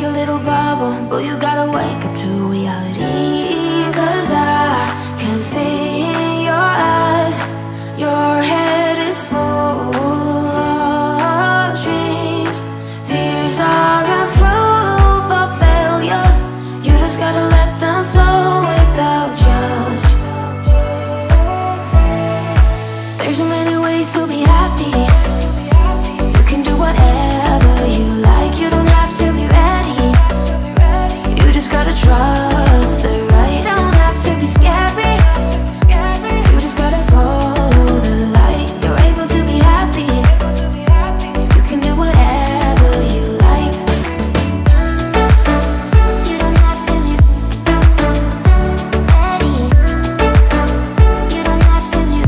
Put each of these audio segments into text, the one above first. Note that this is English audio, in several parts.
your little bubble, but you gotta wake up to reality. 'Cause I can see in your eyes, your head is full of dreams. Tears aren't proof of failure, you just gotta let them flow without judge. There's so many ways to be happy. You can do whatever you like, you don't have to be ready. You just gotta trust the right, don't have to be scary. You just gotta follow the light, you're able to be happy. You can do whatever you like. You don't have to be ready. You don't have to be.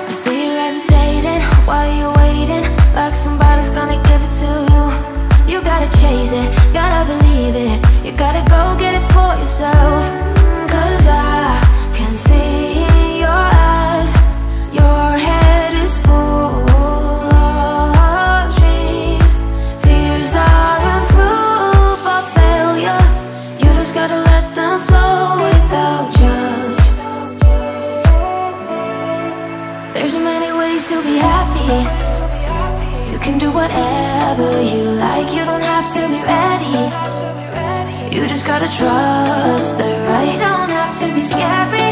I see you hesitating while you're waiting, like somebody's gonna give it to you. You gotta chase it, gotta believe it, you gotta go get it for yourself. 'Cause I can see in your eyes, your head is full of dreams. Tears aren't proof of failure, you just gotta let them flow without judge. There's so many ways to be happy. You can do whatever you like, you don't have to be ready. You just gotta trust the right, don't have to be scary.